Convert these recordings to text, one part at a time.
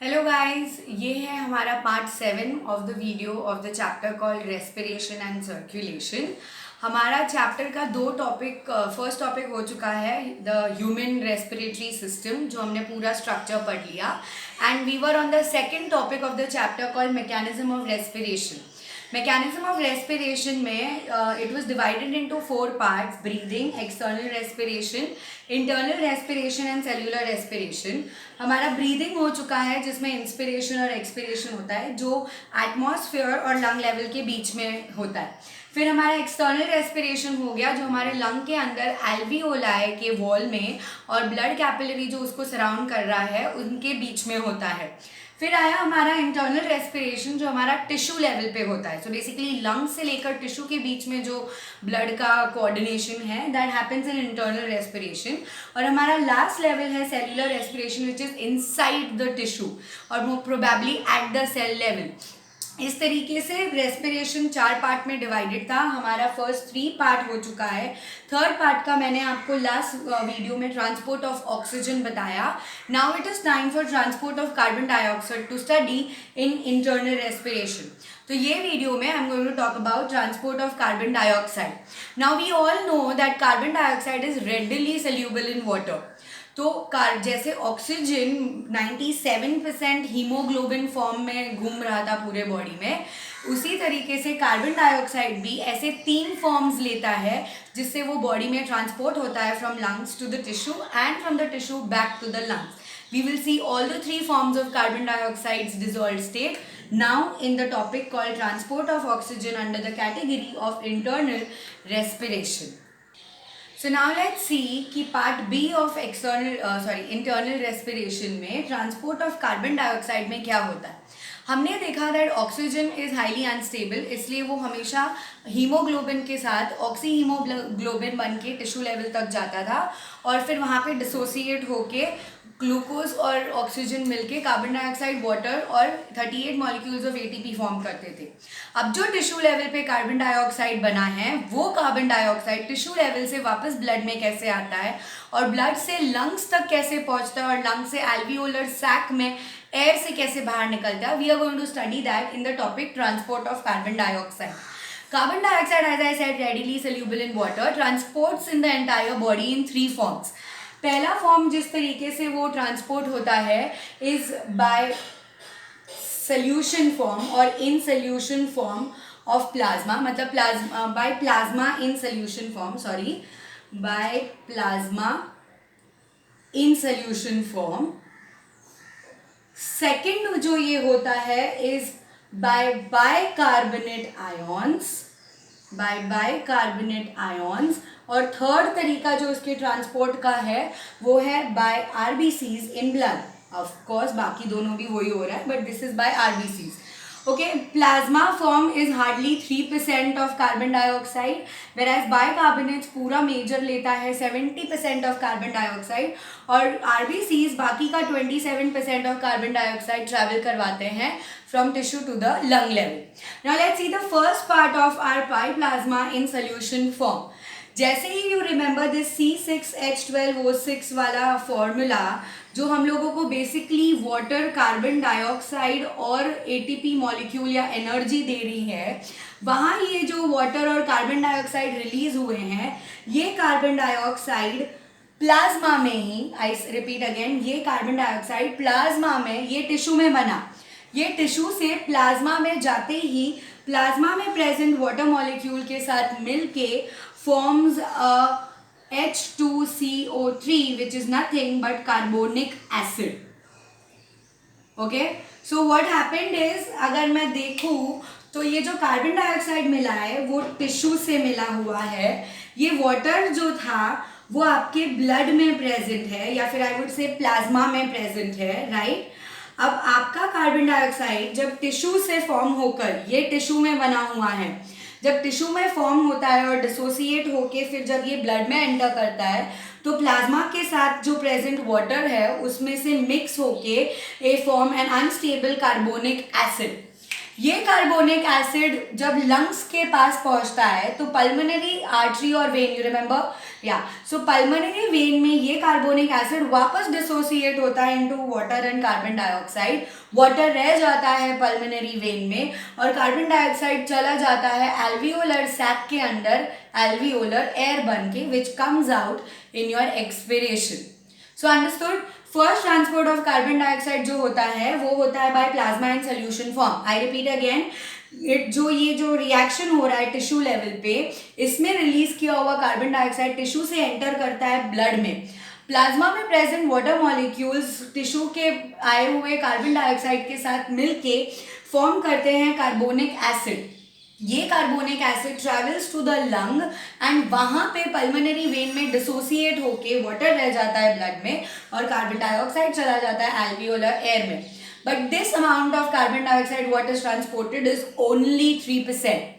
Hello guys, ये है हमारा part 7 of the video of the chapter called respiration and circulation. हमारा chapter का दो टॉपिक, फर्स्ट टॉपिक हो चुका है द ह्यूमन रेस्पिरेटरी सिस्टम, जो हमने पूरा स्ट्रक्चर पढ़ लिया, and we were on the second topic of the chapter called mechanism of respiration. Mechanism of respiration में it was divided into 4 parts: breathing, external respiration, internal respiration and cellular respiration. हमारा breathing हो चुका है, जिसमें inspiration और expiration होता है, जो एटमॉस्फेयर और लंग लेवल के बीच में होता है। फिर हमारा एक्सटर्नल रेस्पिरेशन हो गया, जो हमारे लंग के अंदर एल्वियोलाई के वॉल में और ब्लड कैपिलरी जो उसको सराउंड कर रहा है उनके बीच में होता है। फिर आया हमारा इंटरनल रेस्पिरेशन, जो हमारा टिश्यू लेवल पे होता है। सो बेसिकली लंग से लेकर टिश्यू के बीच में जो ब्लड का कोऑर्डिनेशन है, that happens in internal respiration. और हमारा लास्ट लेवल है cellular respiration, which is inside the tissue or more probably at the cell level. इस तरीके से रेस्पिरेशन 4 पार्ट में डिवाइडेड था। हमारा फर्स्ट 3 पार्ट हो चुका है। थर्ड पार्ट का मैंने आपको लास्ट वीडियो में ट्रांसपोर्ट ऑफ ऑक्सीजन बताया। Now it is time for transport of carbon dioxide to study in internal respiration. तो ये वीडियो में I am going to talk about transport of carbon dioxide. Now we all know that carbon dioxide is readily soluble in water. तो जैसे oxygen 97% haemoglobin form में घूम रहा था पूरे बॉडी में, उसी तरीके से कार्बन डाइऑक्साइड भी ऐसे 3 फॉर्म्स लेता है, जिससे वो बॉडी में ट्रांसपोर्ट होता है from lungs to the tissue and from the tissue back to the lungs. We will see all the 3 forms of carbon dioxide's dissolved state now in the topic called transport of oxygen under the category of internal respiration. So now let's see कि part B of internal respiration में transport of carbon dioxide में क्या होता है। हमने देखा that oxygen is highly unstable, इसलिए वो हमेशा हीमोग्लोबिन के साथ ऑक्सी हीमोग्लोबिन बन के टिश्यू लेवल तक जाता था और फिर वहाँ पे डिसोसिएट होके ग्लूकोज और ऑक्सीजन मिलके कार्बन डाइऑक्साइड, वाटर और 38 मॉलिक्यूल्स ऑफ एटीपी फॉर्म करते थे। अब जो टिश्यू लेवल पे कार्बन डाइऑक्साइड बना है, वो कार्बन डाइऑक्साइड टिश्यू लेवल से वापस ब्लड में कैसे आता है और ब्लड से लंग्स तक कैसे पहुंचता है और लंग से एल्वियोलर सैक में एयर से कैसे बाहर निकलता है, we are going to study that in the topic transport of carbon dioxide. Carbon dioxide, as I said, readily soluble in water, transports in the entire body in 3 forms. पहला form जिस तरीके से वो ट्रांसपोर्ट होता है is bye solution form और in solution form of plasma, मतलब by plasma in solution form, by plasma in solution form. Second जो ये होता है इज बाय बाइकार्बोनेट आयंस. और थर्ड तरीका जो इसके ट्रांसपोर्ट का है वो है by RBCs in blood. Of course बाकी दोनों भी वही हो रहा है, but this is by RBCs. Okay, plasma form is hardly 3% of carbon dioxide, whereas bicarbonates पूरा मेजर लेता है 70% ऑफ कार्बन डाइऑक्साइड, और आरबीसीज बाकी का 27% ऑफ कार्बन डाइऑक्साइड ट्रैवल करवाते हैं from tissue to the lung level. Now let's see the first part of our pi plasma in solution form. जैसे ही you remember this C6H12O6 वाला formula जो हम लोगों को बेसिकली वाटर, कार्बन डाइऑक्साइड और ATP molecule या एनर्जी दे रही है, वहाँ ये जो वाटर और कार्बन डाइऑक्साइड रिलीज हुए हैं, ये कार्बन डाइऑक्साइड प्लाज्मा में ही, आई रिपीट अगेन, ये कार्बन डाइऑक्साइड प्लाज्मा में, ये टिश्यू में बना, ये टिश्यू से प्लाज्मा में जाते ही प्लाज्मा में प्रेजेंट वाटर मॉलिक्यूल के साथ मिलके forms H2CO3 which is nothing but carbonic acid. Okay, so what happened is, अगर मैं देखूं तो ये जो कार्बन डाइऑक्साइड मिला है वो टिश्यू से मिला हुआ है. ये वाटर जो था वो आपके ब्लड में प्रेजेंट है, या फिर आई वुड से प्लाज्मा में प्रेजेंट है, राइट. अब आपका कार्बन डाइऑक्साइड जब टिश्यू से फॉर्म होकर, ये टिश्यू में बना हुआ है, जब टिश्यू में फॉर्म होता है और डिसोसिएट होके फिर जब ये ब्लड में एंटर करता है, तो प्लाज्मा के साथ जो प्रेजेंट वाटर है उसमें से मिक्स होके a form an unstable carbonic acid. ये कार्बोनिक एसिड जब लंग्स के पास पहुंचता है तो पल्मोनरी आर्टरी और वेन, यू रिमेंबर, या सो पल्मोनरी वेन में ये कार्बोनिक एसिड वापस डिसोसिएट होता है into water and carbon dioxide. Water रह जाता है पल्मोनरी वेन में और कार्बन डाइऑक्साइड चला जाता है एल्वियोलर सैक के अंदर, एल्वियोलर एयर बन के, which comes out in your expiration. So understood. First transport of carbon dioxide जो होता है वो होता है bye plasma in solution form. I repeat again, ये जो रिएक्शन हो रहा है टिश्यू लेवल पे, इसमें रिलीज किया हुआ कार्बन डाइऑक्साइड टिश्यू से एंटर करता है ब्लड में। प्लाज्मा में प्रेजेंट वाटर मॉलिक्यूल्स टिश्यू के आए हुए कार्बन डाइऑक्साइड के साथ मिलके फॉर्म करते हैं कार्बोनिक एसिड। ये carbonic acid travels to the lung and वहाँ पे पल्मोनरी वेन में डिसोसिएट होके वाटर रह जाता है ब्लड में और कार्बन डाइऑक्साइड चला जाता है एल्वियोलर एयर में। But this amount of carbon dioxide what is transported is only 3%.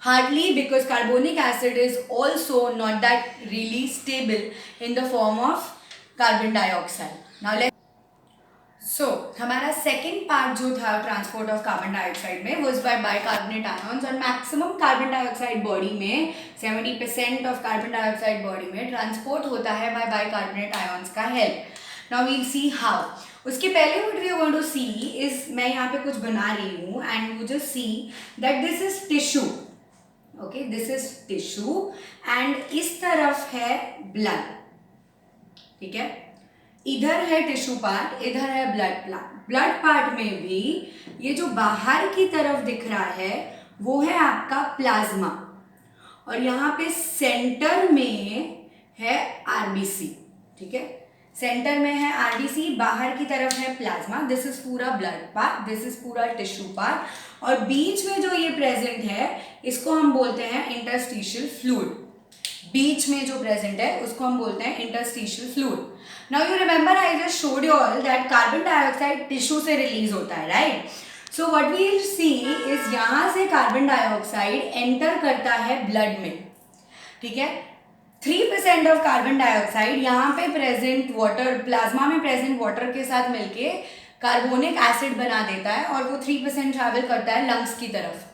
Hardly, because carbonic acid is also not that really stable in the form of carbon dioxide. Now let's हमारा second part जो था transport of carbon dioxide में was by bicarbonate ions, और maximum carbon dioxide body में 70% of carbon dioxide body में transport होता है by bicarbonate ions का help. Now we'll see how. उसके पहले what we are going to see is, मैं यहाँ पे कुछ बना रही हूँ and you just see that this is tissue. Okay, this is tissue and इस तरफ है ब्लड, ठीक है। इधर है टिश्यू पार्ट, इधर है ब्लड पार्ट में भी ये जो बाहर की तरफ दिख रहा है वो है आपका प्लाज्मा, और यहाँ पे सेंटर में है आरबीसी, ठीक है। सेंटर में है आरबीसी, बाहर की तरफ है प्लाज्मा। दिस इज पूरा ब्लड पार्ट, दिस इज पूरा टिश्यू पार्ट, और बीच में जो ये प्रेजेंट है इसको हम बोलते हैं इंटरस्टिशियल फ्लूइड। बीच में जो प्रेजेंट है उसको हम बोलते हैं interstitial fluid. Now you remember I just showed you all that carbon dioxide tissue से रिलीज होता है, right. So what we will see is यहाँ से कार्बन डाइऑक्साइड एंटर करता है ब्लड में, ठीक है। 3% ऑफ कार्बन डाइऑक्साइड यहाँ पे प्रेजेंट वाटर, प्लाज्मा में प्रेजेंट वाटर के साथ मिलके कार्बोनिक एसिड बना देता है और वो 3% ट्रैवल करता है लंग्स की तरफ।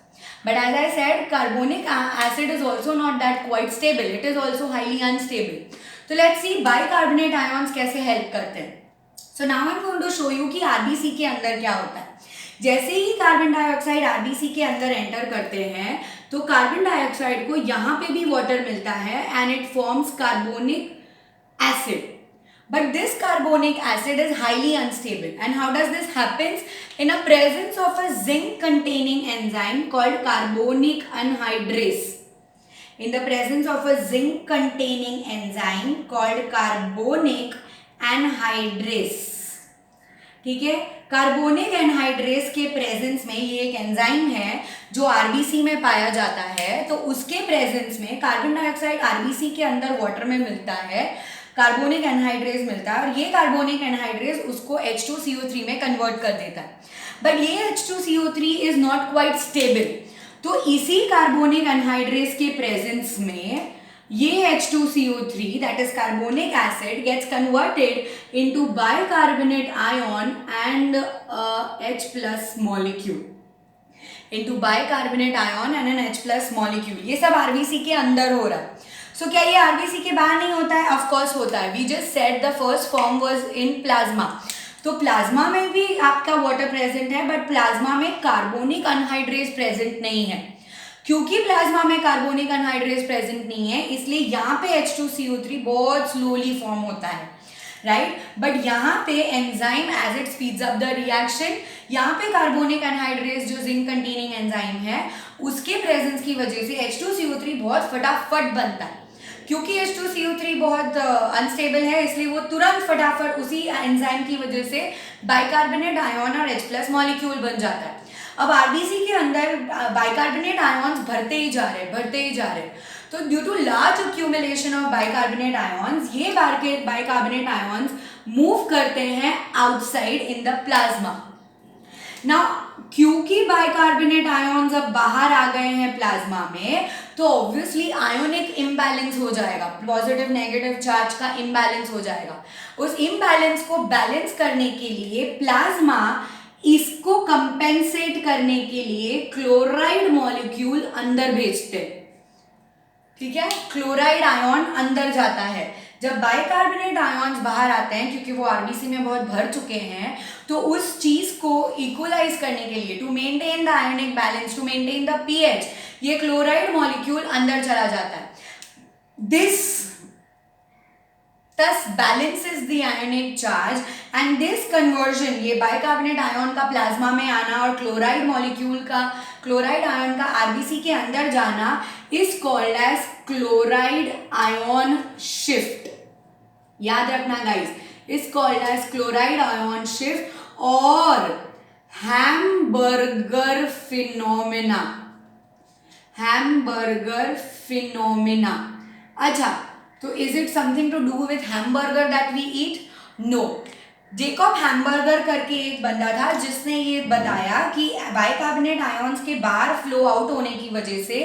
But as I said, carbonic acid is also not that quite stable. It is also highly unstable. So let's see bicarbonate ions कैसे help करते हैं. So now I'm going to show you कि RBC के अंदर क्या होता है. जैसे ही कार्बन डाइऑक्साइड RBC के अंदर एंटर करते हैं तो कार्बन डाइऑक्साइड को यहाँ पे भी वाटर मिलता है and it forms carbonic acid. But this carbonic acid is highly unstable. And how does this happen? In a presence of a zinc containing enzyme called carbonic anhydrase. In the presence of a zinc containing enzyme called carbonic anhydrase. ठीक है, carbonic anhydrase के presence में ये एक enzyme है जो RBC में पाया जाता है, तो उसके प्रेजेंस में कार्बन डाइऑक्साइड आरबीसी के अंदर वाटर में मिलता है, कार्बोनिक एनहाइड्रेस मिलता है, और ये कार्बोनिक एनहाइड्रेस उसको H2CO3 में कन्वर्ट कर देता है। बट ये H2CO3 is not quite stable, तो इसी कार्बोनिक एनहाइड्रेस के प्रेजेंस में ये H2CO3 that is carbonic acid gets converted into bicarbonate ion and H plus molecule. Into bicarbonate ion and an H plus molecule. ये सब RBC के अंदर हो रहा है. So क्या ये RBC के बाहर नहीं होता है? Of course होता है. We just said the first form was in plasma. तो प्लाज्मा में भी आपका वाटर प्रेजेंट है, बट प्लाज्मा में कार्बोनिक अनहाइड्रेस प्रेजेंट नहीं है। क्योंकि प्लाज्मा में कार्बोनिक अनहाइड्रेस प्रेजेंट नहीं है, इसलिए यहाँ पे H2CO3 बहुत स्लोली फॉर्म होता है, राइट। बट यहाँ पे enzyme as it speeds up the reaction, यहाँ पे कार्बोनिक अनहाइड्रेस जो जिंक कंटेनिंग एंजाइम है उसके प्रेजेंस की वजह से H2CO3 बहुत फटाफट बनता है। क्योंकि H2CO3 बहुत अनस्टेबल है, इसलिए वो तुरंत फटाफट उसी एंजाइम की वजह से बाइकार्बोनेट आयन और H प्लस मॉलिक्यूल बन जाता है। अब आरबीसी के अंदर बाइकार्बोनेट आयन्स भरते ही जा रहे, तो due to large accumulation of bicarbonate ions, ये बाइकार्बोनेट आयन्स मूव करते हैं outside in the plasma. Now क्योंकि बाइकार्बोनेट आयन्स अब बाहर आ गए हैं प्लाज्मा में, तो ऑब्वियसली आयोनिक इम्बैलेंस हो जाएगा, पॉजिटिव नेगेटिव चार्ज का इम्बैलेंस हो जाएगा। उस इम्बैलेंस को बैलेंस करने के लिए प्लाज्मा इसको इसको कंपेंसेट करने के लिए क्लोराइड मॉलिक्यूल अंदर भेजते हैं, ठीक है, क्लोराइड आयन अंदर जाता है। जब बाइकार्बोनेट आयन्स बाहर आते हैं क्योंकि वो आरबीसी में बहुत भर चुके हैं, तो उस चीज को इक्वलाइज करने के लिए, to maintain the ionic balance, to maintain the pH, ये क्लोराइड मॉलिक्यूल अंदर चला जाता है। This thus balances the ionic charge and this conversion, ये बाइकार्बोनेट आयन का प्लाज्मा में आना और क्लोराइड मॉलिक्यूल का, क्लोराइड आयन का आरबीसी के अंदर जाना is called as chloride ion shift. याद रखना guys, is called as chloride ion shift और हैमबर्गर फिनोमेना, हैमबर्गर फिनोमेना। अच्छा, तो is it something to do with hamburger that we eat? No. Jacob Hamburger करके एक बंदा था जिसने ये बताया कि बाइकार्बोनेट आयन्स के बाहर फ्लो आउट होने की वजह से,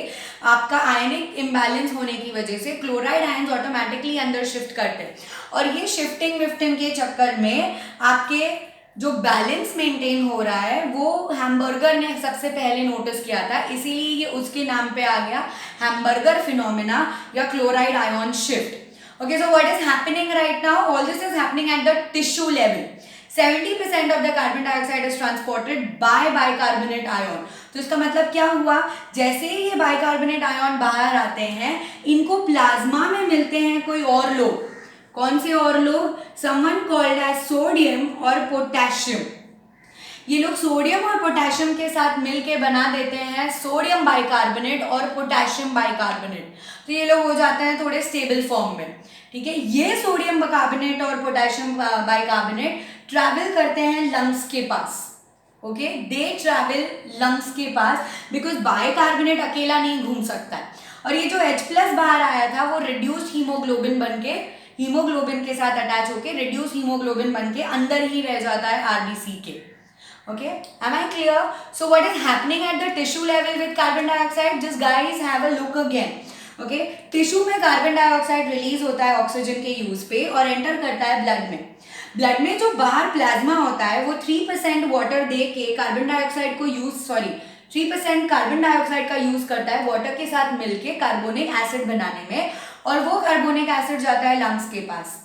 आपका आयनिक इम्बैलेंस होने की वजह से क्लोराइड आयन्स ऑटोमेटिकली अंदर शिफ्ट करते हैं, और ये शिफ्टिंग विफ्टिंग के चक्कर में आपके जो बैलेंस मेंटेन हो रहा है वो हैमबर्गर ने सबसे पहले नोटिस किया था, इसीलिए ये उसके नाम पे आ गया हैमबर्गर फिनोमेना या chloride ion shift. Okay, so what is happening right now? All this is happening at the tissue level. 70% of the carbon dioxide is transported by bicarbonate ion. तो इसका मतलब क्या हुआ? जैसे ही ये बाइकार्बोनेट आयन बाहर आते हैं, इनको प्लाज्मा में मिलते हैं कोई और लोग। कौन से और लोग? समवन कॉल्ड एज सोडियम और पोटेशियम। ये लोग सोडियम और पोटेशियम के साथ मिलके बना देते हैं सोडियम बाइकार्बोनेट और पोटेशियम बाइकार्बोनेट। तो ये लोग हो जाते हैं थोड़े स्टेबल फॉर्म में, ठीक है। ये सोडियम बाइकार्बोनेट और पोटेशियम बाइकार्बोनेट ट्रैवल करते हैं लंग्स के पास। ओके, दे ट्रैवल लंग्स के पास बिकॉज बाइकार्बोनेट अकेला नहीं घूम सकता है। और ये जो H+ बाहर आया था वो रिड्यूस्ड हीमोग्लोबिन बनके, हीमोग्लोबिन के साथ अटैच होके रिड्यूस हीमोग्लोबिन बनके अंदर ही रह जाता है आरबीसी के। Okay, am I clear? So what is happening at the tissue level with carbon dioxide? Just guys have a look again. Okay, tissue में कार्बन डाइऑक्साइड रिलीज होता है ऑक्सीजन के यूज पे और एंटर करता है ब्लड में। ब्लड में जो बाहर प्लाज्मा होता है वो 3% वाटर दे के कार्बन डाइऑक्साइड को 3% कार्बन डाइऑक्साइड का यूज करता है वाटर के साथ मिलके कार्बोनिक एसिड बनाने में, और वो कार्बोनिक एसिड जाता है लंग्स के पास।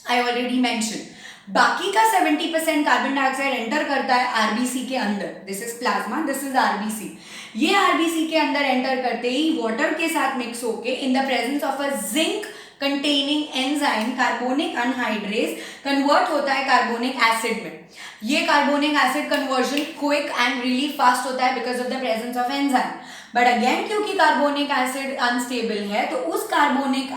I already mention. बाकी का 70% कार्बन डाइऑक्साइड एंटर करता है आरबीसी के अंदर। This is plasma, this is RBC. ये आरबीसी के अंदर एंटर करते ही वाटर के साथ मिक्स होके इन the presence of a zinc containing enzyme carbonic anhydrase convert होता है कार्बोनिक एसिड में। ये carbonic acid conversion quick and really fast होता है because of the presence of enzyme. But again क्योंकि कार्बोनिक एसिड अनस्टेबल है, तो उस कार्बोनिक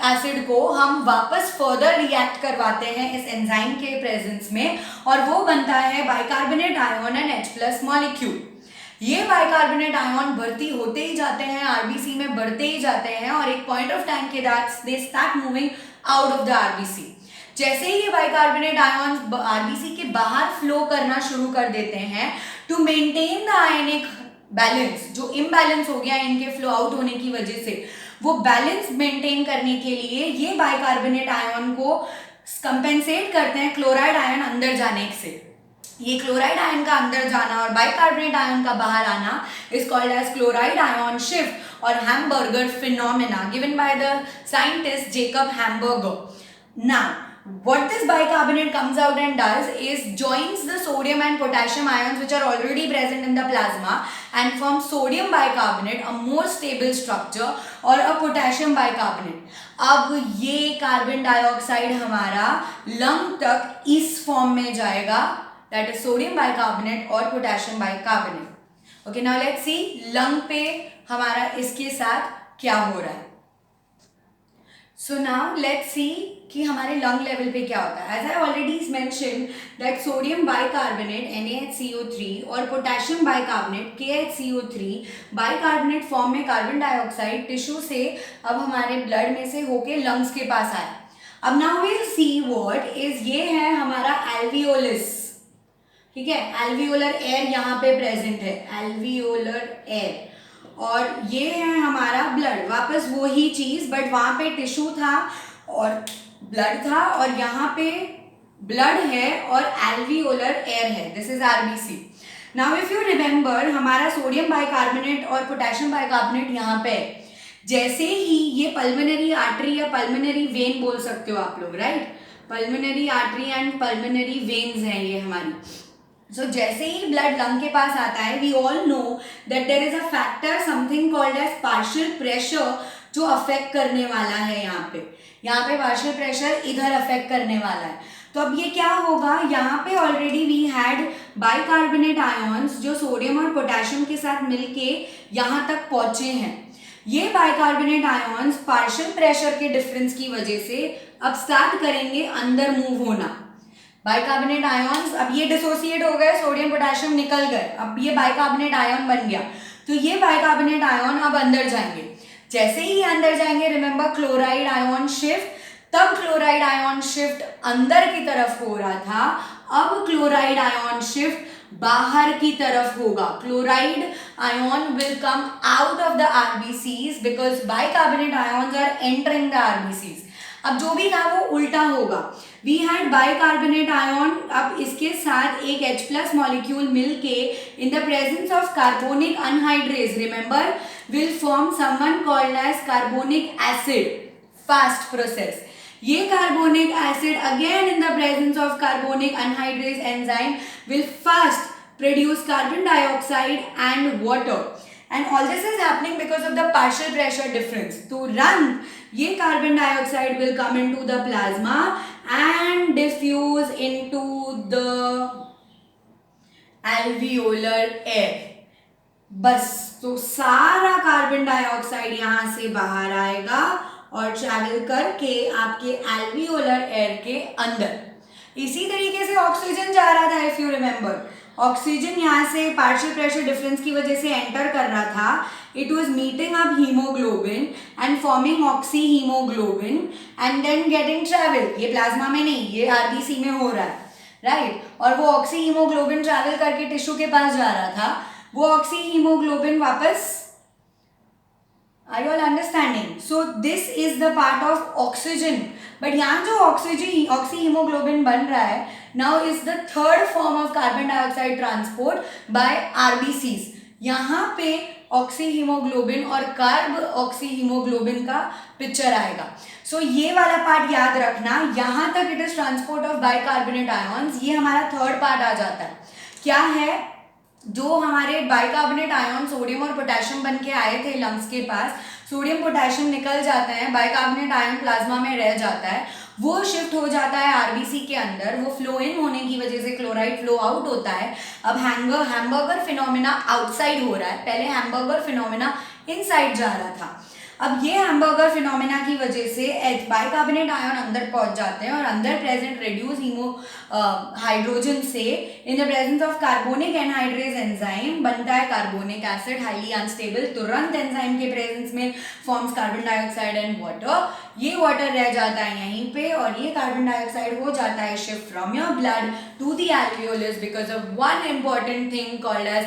एसिड को हम वापस फर्दर रिएक्ट करवाते हैं इस एंजाइम के प्रेजेंस में, और वो बनता है bicarbonate ion and H+ molecule. ये बाइकार्बोनेट आयन भर्ती होते ही जाते हैं आरबीसी में, बढ़ते ही जाते हैं, और एक पॉइंट ऑफ टाइम के बाद they start moving out of the RBC. जैसे ही ये बाइकार्बोनेट आयन आरबीसी के बाहर फ्लो करना शुरू कर देते हैं to maintain the ionic balance, जो इम्बैलेंस हो गया इनके फ्लो आउट होने की वजह से, वो बैलेंस मेंटेन करने के लिए ये बाइकार्बोनेट आयन को कंपेंसेट करते हैं क्लोराइड आयन अंदर जाने से। ये क्लोराइड आयन का अंदर जाना और बाइकार्बोनेट आयन का बाहर आना is called as chloride ion shift और Hamburger phenomena given by the scientist Jacob Hamburger. Now what this bicarbonate comes out and does is joins the sodium and potassium ions which are already present in the plasma and forms sodium bicarbonate, a more stable structure, और a potassium bicarbonate। अब ये carbon dioxide हमारा lung तक इस form में जाएगा, that is sodium bicarbonate और potassium bicarbonate। okay, now let's see lung पे हमारा इसके साथ क्या हो रहा है। So now let's see कि हमारे लंग लेवल पे क्या होता है। As I already mentioned that sodium bicarbonate NaHCO3 और potassium bicarbonate KHCO3 bicarbonate form में कार्बन डाइऑक्साइड टिश्यू से अब हमारे ब्लड में से होके लंग्स के पास आया। अब now we'll see what is, ये है हमारा एल्वियोलिस, ठीक है, एल्वियोलर एयर यहाँ पे प्रेजेंट है, एल्वियोलर एयर, और ये है हमारा ब्लड, वापस वही चीज बट वहां पे टिश्यू था और ब्लड था, और यहाँ पे ब्लड है और एल्वियोलर एयर है, this is RBC. Now if you remember, हमारा सोडियम बाइकार्बोनेट और पोटेशियम बाइकार्बोनेट यहाँ पे है. जैसे ही ये पल्मोनरी आर्टरी या पल्मोनरी वेन बोल सकते हो आप लोग, right? Pulmonary artery and pulmonary veins हैं ये हमारी. सो जैसे ही ब्लड लंग के पास आता है, we all know that there is a factor something called as partial pressure जो अफेक्ट करने वाला है. यहाँ पे पार्शियल प्रेशर इधर अफेक्ट करने वाला है. तो अब ये क्या होगा, यहाँ पे already we had bicarbonate ions जो सोडियम और पोटेशियम के साथ मिलके यहाँ तक पहुंचे हैं. ये बाइकार्बोनेट आयॉन्स पार्शियल प्रेशर के डिफरेंस की वजह से अब स्टार्ट करेंगे अंदर मूव होना. बाइकार्बोनेट आयॉन्स, अब ये डिसोसिएट हो गए, सोडियम पोटेशियम निकल गए, अब ये बाइकार्बोनेट आयॉन बन गया. तो ये बाइकार्बोनेट आयॉन अब अंदर जाएंगे. जैसे ही अंदर जाएंगे, रिमेंबर क्लोराइड आयॉन शिफ्ट, तब क्लोराइड आयॉन शिफ्ट अंदर की तरफ हो रहा था, अब क्लोराइड आयॉन शिफ्ट बाहर की तरफ होगा. Chloride ion will come out of the RBCs because bicarbonate ions are entering the RBCs. अब जो भी था वो उल्टा होगा. वी हैड बाइकार्बोनेट आयॉन, अब इसके साथ एक H प्लस मॉलिक्यूल मिलके in the presence of carbonic anhydrase, remember, will form someone called as carbonic acid. Fast process. ये कार्बोनिक एसिड again in the presence of carbonic anhydrase enzyme will fast produce carbon dioxide and water, and all this is happening because of the partial pressure difference. To run, ये carbon dioxide will come into the plasma and diffuse into the alveolar air. बस, तो सारा carbon dioxide यहाँ से बाहर आएगा और travel करके आपके एल्वियोलर एयर के अंदर. इसी तरीके से ऑक्सीजन जा रहा था, इफ यू रिमेंबर. ऑक्सीजन यहाँ से पार्शियल प्रेशर डिफरेंस की वजह से एंटर कर रहा था. It was meeting up haemoglobin and forming oxy haemoglobin and then getting travel. ये प्लाज्मा में नहीं, ये आरबीसी में हो रहा है, राइट? और वो ऑक्सी हीमोग्लोबिन ट्रैवल करके टिश्यू के पास जा रहा था. वो ऑक्सी हीमोग्लोबिन वापस, are you all understanding? So this is the part of oxygen. But यहाँ जो ऑक्सी हीमोग्लोबिन बन रहा है now is the third form of carbon dioxide transport by RBCs. यहाँ पे ऑक्सी हीमोग्लोबिन और कार्ब ऑक्सी हीमोग्लोबिन का पिक्चर आएगा. सो ये वाला पार्ट याद रखना. यहाँ तक it is transport of bicarbonate ions. ये हमारा थर्ड पार्ट आ जाता है. क्या है? जो हमारे बाइकार्बोनेट आयॉन सोडियम और पोटेशियम बन के आए थे लंग्स के पास, सोडियम पोटेशियम निकल जाते हैं, बाइकार्बोनेट आयन प्लाज्मा में रह जाता है, वो शिफ्ट हो जाता है आरबीसी के अंदर. वो फ्लो इन होने की वजह से क्लोराइड फ्लो आउट होता है. अब हैमबर्गर फिनोमिना आउटसाइड हो रहा है, पहले हैमबर्गर फिनोमिना इनसाइड जा रहा था. अब ये हैमबर्गर फिनोमिना की वजह से बाइकार्बोनेट आयन अंदर पहुंच जाते हैं और अंदर प्रेजेंट रेड्यूस हाइड्रोजन से इन the presence of carbonic anhydrase enzyme बनता है कार्बोनिक एसिड, हाईली अनस्टेबल. तुरंत एंजाइम के प्रेजेंस में forms carbon dioxide and water. ये वाटर रह जाता है यहीं पे और ये कार्बन डाइऑक्साइड हो जाता है shift from your blood to the alveolus because of one important thing called as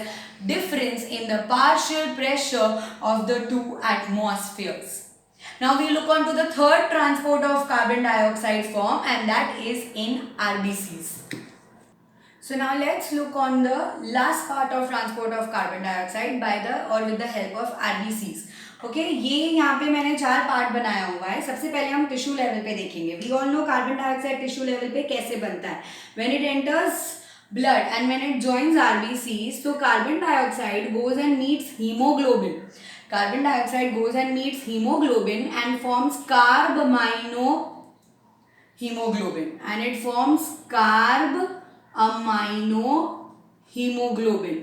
difference in the partial pressure of the two atmospheres. Now we look on to the third transport of carbon dioxide form, and that is in RBCs. So now let's look on the last part of transport of carbon dioxide by the or with the help of RBCs. Okay, ये यहाँ पे मैंने 4 part बनाया हुआ है. सबसे पहले हम टिश्यू लेवल पे देखेंगे. We all know carbon dioxide tissue level पे कैसे बनता है. When it enters blood and when it joins RBCs, so carbon dioxide goes and meets hemoglobin. Carbon dioxide goes and meets hemoglobin and forms carbamino hemoglobin, and it forms carbamino hemoglobin.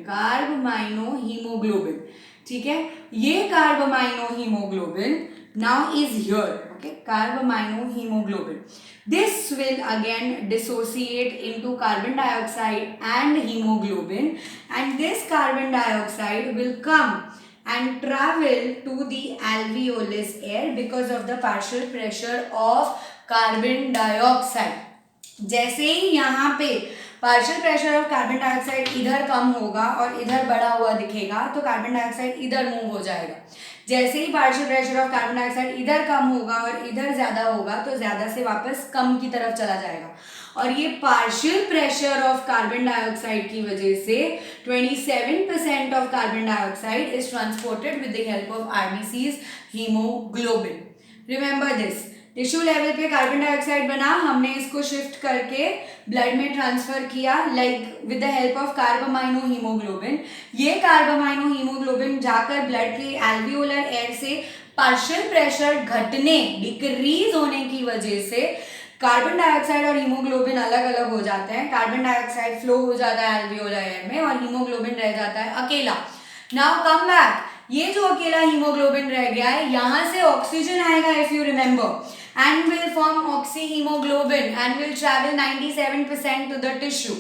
ठीक है, ये carbamino hemoglobin now is here. Okay, carbamino hemoglobin. This will again dissociate into carbon dioxide and hemoglobin, and this carbon dioxide will come and travel to the alveolus air because of the partial pressure of carbon dioxide. जैसे ही यहाँ पे partial pressure of carbon dioxide इधर कम होगा और इधर बढ़ा हुआ दिखेगा तो कार्बन डाइऑक्साइड इधर मूव हो जाएगा. जैसे ही partial pressure of carbon dioxide इधर कम होगा और इधर ज़्यादा होगा तो ज़्यादा से वापस कम की तरफ चला जाएगा. और ये partial pressure of carbon dioxide की वजह से 27% of carbon dioxide is transported with the help of RBCs haemoglobin. Remember this. Tissue level पे कार्बन डाइऑक्साइड बना, हमने इसको शिफ्ट करके ब्लड में ट्रांसफर किया like with the help of carbamino haemoglobin. ये कार्बामाइनो हीमोग्लोबिन जाकर ब्लड के एल्वियोलर एयर से पार्शियल प्रेशर घटने डिक्रीज होने की वजह से कार्बन डाइऑक्साइड और हीमोग्लोबिन अलग अलग हो जाते हैं. कार्बन डाइऑक्साइड फ्लो हो जाता है एल्वियोलर एयर में और हीमोग्लोबिन रह जाता है अकेला. Now come back. ये जो अकेला हीमोग्लोबिन रह गया है, यहां से ऑक्सीजन आएगा if you remember, and will form oxyhemoglobin and will travel 97% to the tissue.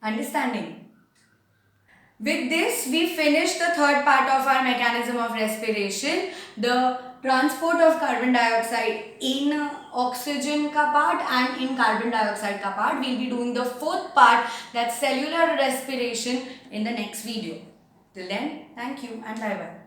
Understanding? With this, we finish the third part of our mechanism of respiration, the transport of carbon dioxide in oxygen ka part and in carbon dioxide ka part. We'll be doing the fourth part, that's cellular respiration, in the next video. Till then, thank you and bye bye.